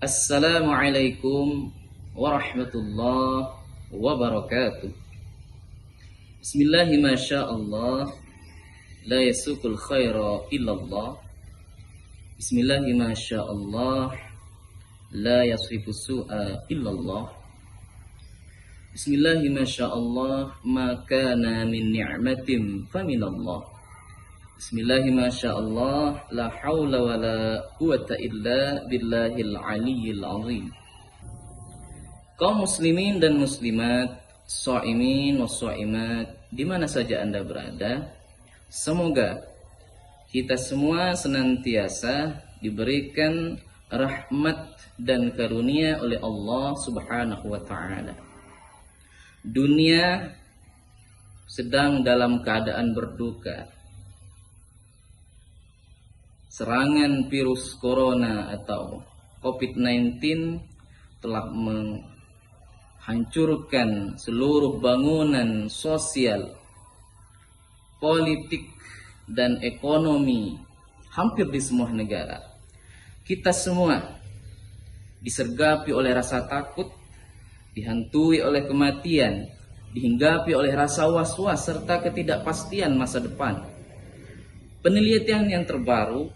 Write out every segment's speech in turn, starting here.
Assalamualaikum warahmatullahi wabarakatuh. Bismillahi masyaallah, la yasukul khaira illallah. Bismillahi masyaallah, la yasrifu su'a illallah. Bismillahi masyaallah, ma kana min ni'matin faminallah. Bismillahi masyaallah, la hawla wa la quwata illa billahil aliyyil azim. Kaum muslimin dan muslimat, shaimin wa shaimat, di mana saja Anda berada, semoga kita semua senantiasa diberikan rahmat dan karunia oleh Allah Subhanahu wa taala. Dunia sedang dalam keadaan berduka. Serangan virus corona atau COVID-19 telah menghancurkan seluruh bangunan sosial, politik, dan ekonomi hampir di semua negara. Kita semua disergapi oleh rasa takut, dihantui oleh kematian, dihinggapi oleh rasa was-was serta ketidakpastian masa depan. Penelitian yang terbaru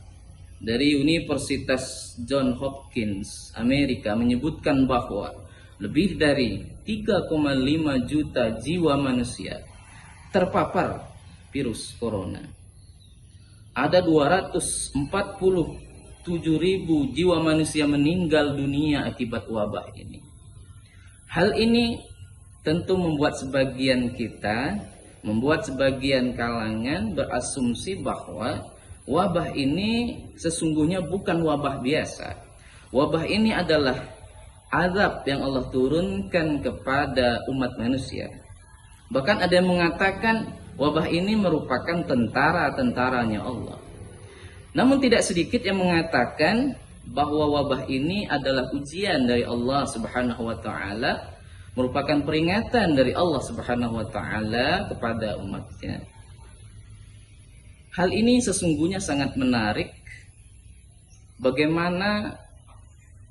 dari Universitas Johns Hopkins Amerika menyebutkan bahwa lebih dari 3,5 juta jiwa manusia terpapar virus corona. Ada 247.000 jiwa manusia meninggal dunia akibat wabah ini. Hal ini tentu membuat sebagian kalangan berasumsi bahwa wabah ini sesungguhnya bukan wabah biasa. Wabah ini adalah azab yang Allah turunkan kepada umat manusia. Bahkan ada yang mengatakan wabah ini merupakan tentara-tentaranya Allah. Namun tidak sedikit yang mengatakan bahwa wabah ini adalah ujian dari Allah Subhanahu wa taala, merupakan peringatan dari Allah Subhanahu wa taala kepada umatnya. Hal ini sesungguhnya sangat menarik. Bagaimana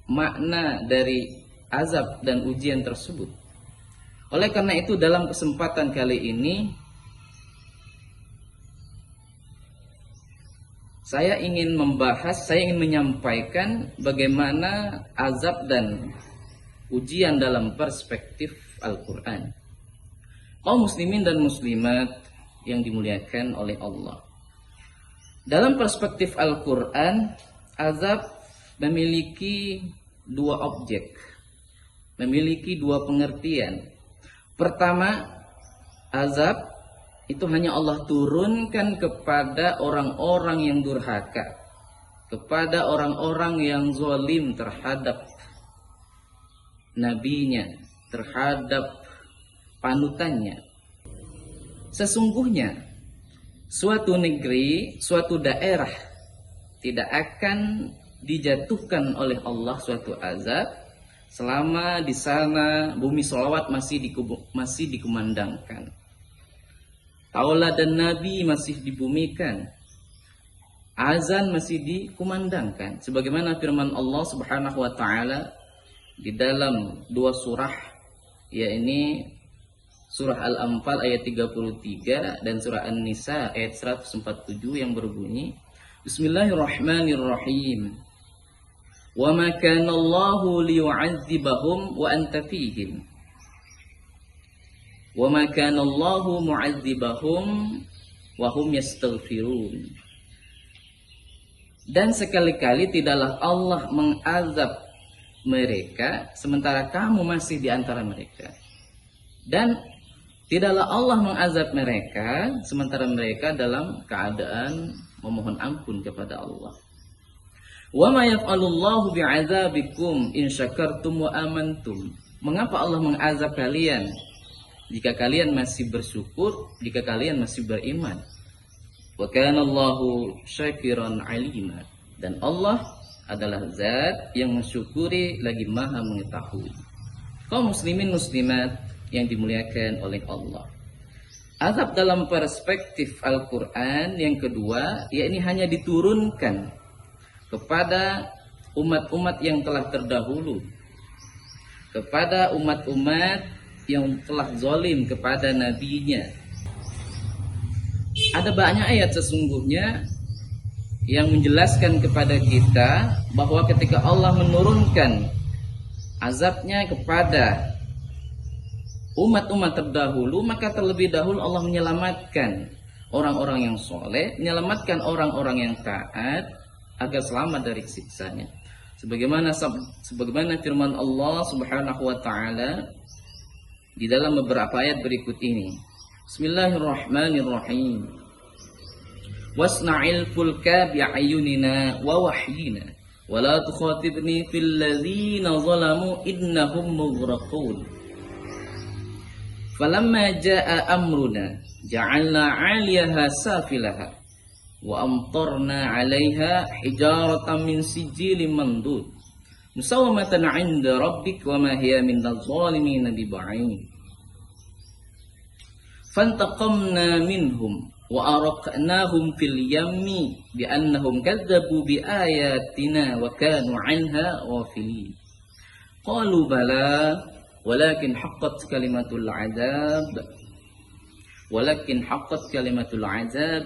makna dari azab dan ujian tersebut. Oleh karena itu dalam kesempatan kali ini saya ingin menyampaikan bagaimana azab dan ujian dalam perspektif Al-Quran. Kaum muslimin dan muslimat yang dimuliakan oleh Allah. Dalam perspektif Al-Quran, azab memiliki dua objek, memiliki dua pengertian. Pertama, azab itu hanya Allah turunkan kepada orang-orang yang durhaka, kepada orang-orang yang zalim terhadap nabinya, terhadap panutannya. Sesungguhnya suatu negeri, suatu daerah tidak akan dijatuhkan oleh Allah suatu azab selama di sana bumi sholawat masih dikumandangkan, taula dan nabi masih dibumikan, azan masih dikumandangkan. Sebagaimana firman Allah Subhanahu wa taala di dalam dua surah, yaitu surah Al-Anfal ayat 33 dan surah An-Nisa ayat 147 yang berbunyi, Bismillahirrahmanirrahim. Wa ma kana Allahu liyu'adzibahum wa anta fihim. Wa ma kana Allahu mu'adzibahum wa hum yastaghfirun. Dan sekali-kali tidaklah Allah mengazab mereka sementara kamu masih di antara mereka. Dan tidaklah Allah mengazab mereka sementara mereka dalam keadaan memohon ampun kepada Allah. Wa ma yaf'alullahu bi'adzabikum in syakartum wa amantum. Mengapa Allah mengazab kalian jika kalian masih bersyukur, jika kalian masih beriman? Wa kana Allahu syakiran alima. Dan Allah adalah zat yang mensyukuri lagi maha mengetahui. Kaum muslimin muslimat yang dimuliakan oleh Allah. Azab dalam perspektif Al-Quran yang kedua, yakni hanya diturunkan kepada umat-umat yang telah terdahulu, kepada umat-umat yang telah zalim kepada nabinya. Ada banyak ayat sesungguhnya yang menjelaskan kepada kita bahwa ketika Allah menurunkan azabnya kepada umat-umat terdahulu, maka terlebih dahulu Allah menyelamatkan orang-orang yang soleh, menyelamatkan orang-orang yang taat agar selamat dari siksanya. Sebagaimana firman Allah Subhanahu wa taala di dalam beberapa ayat berikut ini. Bismillahirrahmanirrahim. Wasna'il fulka bi'ayunina wa wahyina wa la tukhatibni fil ladzina zalamu innahum mughraqun. Falamma jaa amruna ja'alna 'aliyaha safilaha wa amtarna 'alaiha hijaratan min sijilin mandud musawwamatan 'inda rabbik wa ma hiya minadh dhalimin biba'id. Fantaqamna minhum wa araqnahum fil yammi bi'annahum kadzabu biayatina wa kanu 'anha ghafilin. Qalu bala walakin haqqat kalimatul 'adzab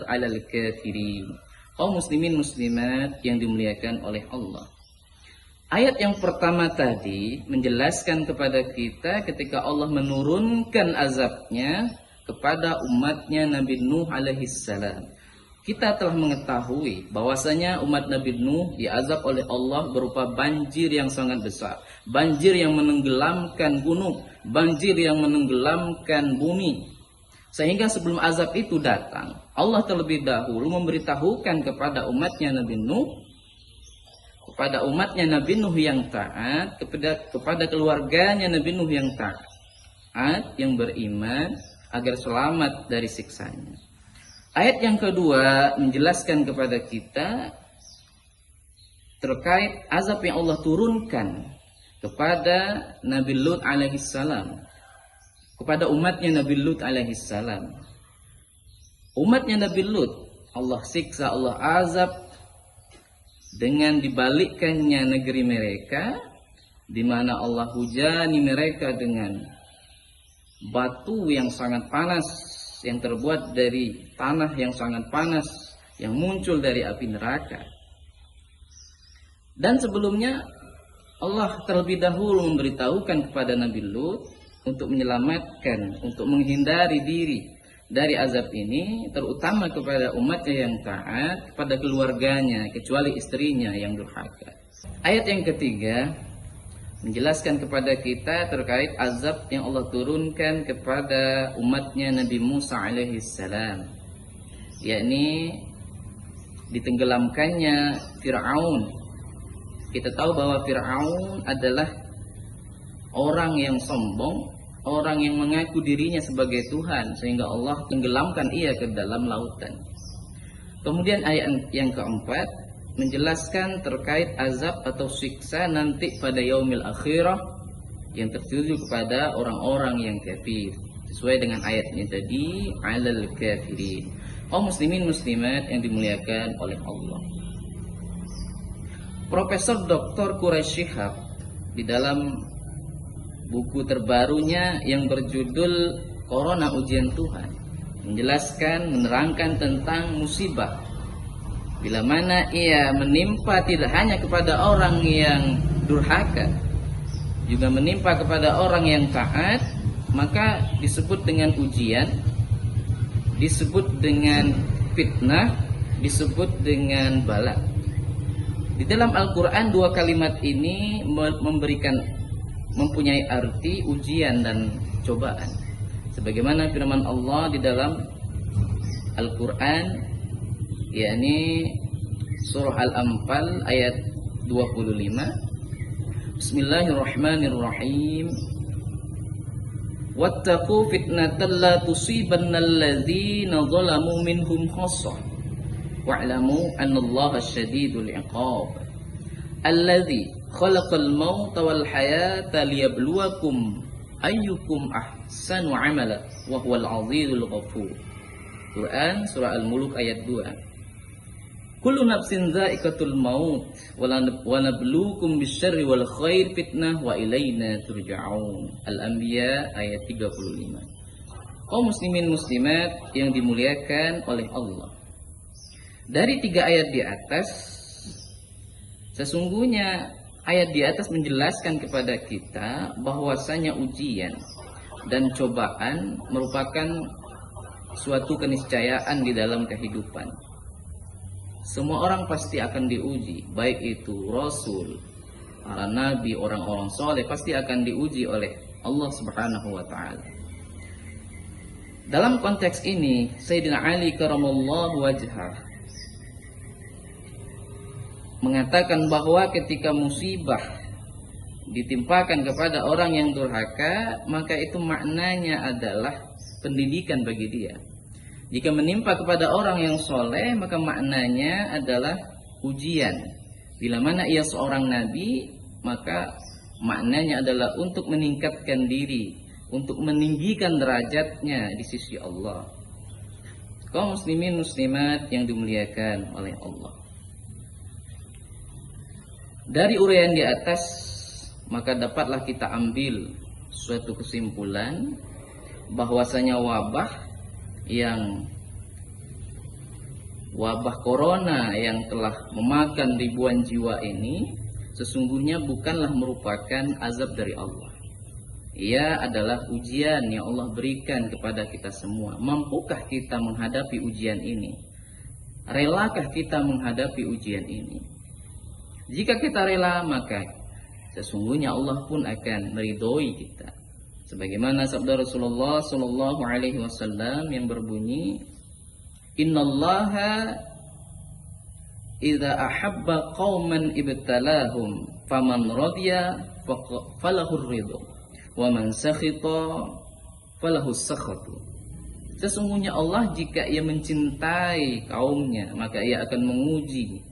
'alal kafirin. Kaum muslimin muslimat yang dimuliakan oleh Allah. Ayat yang pertama tadi menjelaskan kepada kita ketika Allah menurunkan azabnya kepada umatnya Nabi Nuh alaihissalam. Kita telah mengetahui bahwasanya umat Nabi Nuh diazab oleh Allah berupa banjir yang sangat besar, banjir yang menenggelamkan gunung, banjir yang menenggelamkan bumi. Sehingga sebelum azab itu datang, Allah terlebih dahulu memberitahukan kepada umatnya Nabi Nuh, kepada umatnya Nabi Nuh yang taat, kepada keluarganya Nabi Nuh yang taat, yang beriman, agar selamat dari siksanya. Ayat yang kedua menjelaskan kepada kita terkait azab yang Allah turunkan kepada Nabi Lut alaihissalam, kepada umatnya Nabi Lut alaihissalam. Umatnya Nabi Lut Allah siksa, Allah azab dengan dibalikkannya negeri mereka, di mana Allah hujani mereka dengan batu yang sangat panas, yang terbuat dari tanah yang sangat panas, yang muncul dari api neraka. Dan sebelumnya Allah terlebih dahulu memberitahukan kepada Nabi Lut untuk menyelamatkan, untuk menghindari diri dari azab ini, terutama kepada umatnya yang taat, kepada keluarganya, kecuali istrinya yang durhaka. Ayat yang ketiga menjelaskan kepada kita terkait azab yang Allah turunkan kepada umatnya Nabi Musa alaihissalam, yakni ditenggelamkannya Fir'aun. Kita tahu bahwa Fir'aun adalah orang yang sombong, orang yang mengaku dirinya sebagai Tuhan, sehingga Allah tenggelamkan ia ke dalam lautan. Kemudian ayat yang keempat menjelaskan terkait azab atau siksa nanti pada yaumil akhirah yang tertuju kepada orang-orang yang kafir, sesuai dengan ayat ini tadi, 'alal kafirin. Kaum muslimin muslimat yang dimuliakan oleh Allah. Profesor Dr. Quraish Shihab di dalam buku terbarunya yang berjudul Corona Ujian Tuhan menjelaskan, menerangkan tentang musibah bila mana ia menimpa tidak hanya kepada orang yang durhaka, juga menimpa kepada orang yang taat, maka disebut dengan ujian, disebut dengan fitnah, disebut dengan bala. Di dalam Al-Quran dua kalimat ini mempunyai arti ujian dan cobaan. Sebagaimana firman Allah di dalam Al-Quran, yakni surah Al-Anfal ayat 25. Bismillahirrahmanirrahim. Wattaqu fitnatan la tusibanna alladzina zalamu minhum khassah wa'lamu annallaha syadidul iqab. Alladzi khalaqal mauta wal hayata liyabluwakum ayyukum ahsanu amala wa huwal azizul ghafur. Quran surah Al-Mulk ayat 2. kullu nafsin dha'iqatul maut wa nabluukum bisyarri wal khair fitnah wa ilaina turja'un. Al-Anbiya ayat 35. Kaum muslimin muslimat yang dimuliakan oleh Allah. Dari 3 ayat di atas, sesungguhnya ayat di atas menjelaskan kepada kita bahwasanya ujian dan cobaan merupakan suatu keniscayaan di dalam kehidupan. Semua orang pasti akan diuji, baik itu Rasul, para nabi, orang-orang soleh pasti akan diuji oleh Allah Subhanahu wa ta'ala. Dalam konteks ini, Sayyidina Ali karamallahu wajhah mengatakan bahwa ketika musibah ditimpakan kepada orang yang durhaka, maka itu maknanya adalah pendidikan bagi dia. Jika menimpa kepada orang yang soleh, maka maknanya adalah ujian. Bila mana ia seorang nabi, maka maknanya adalah untuk meningkatkan diri, untuk meninggikan derajatnya di sisi Allah. Kaum muslimin muslimat yang dimuliakan oleh Allah. Dari uraian di atas, maka dapatlah kita ambil suatu kesimpulan bahwasanya wabah corona yang telah memakan ribuan jiwa ini sesungguhnya bukanlah merupakan azab dari Allah. Ia adalah ujian yang Allah berikan kepada kita semua. Mampukah kita menghadapi ujian ini? Relakah kita menghadapi ujian ini? Jika kita rela, maka sesungguhnya Allah pun akan meridhoi kita. Sebagaimana sabda Rasulullah sallallahu alaihi wasallam yang berbunyi, "Innallaha idza ahabba qauman ibtalahum faman radiya falahur ridha wa man sakhita falahus sakhatu." Sesungguhnya Allah jika ia mencintai kaumnya, maka ia akan menguji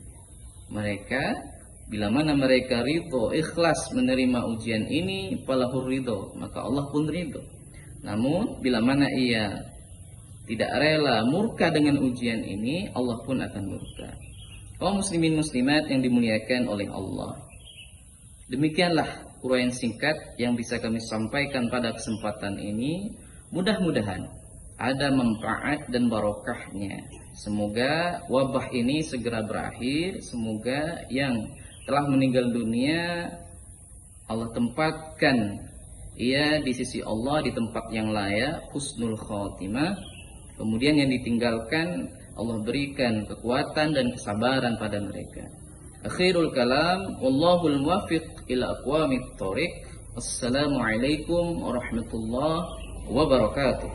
mereka. Bila mana mereka ridho, ikhlas menerima ujian ini, falahur ridho, maka Allah pun ridho. Namun bila mana ia tidak rela, murka dengan ujian ini, Allah pun akan murka. Kaum muslimin muslimat yang dimuliakan oleh Allah, demikianlah uraian singkat yang bisa kami sampaikan pada kesempatan ini. Mudah-mudahan ada manfaat dan barokahnya. Semoga wabah ini segera berakhir. Semoga yang telah meninggal dunia Allah tempatkan ia di sisi Allah di tempat yang layak, husnul khotimah. Kemudian yang ditinggalkan Allah berikan kekuatan dan kesabaran pada mereka. Akhirul kalam, wallahul muwaffiq ila aqwamit thoriq. Wassalamualaikum warahmatullahi wabarakatuh.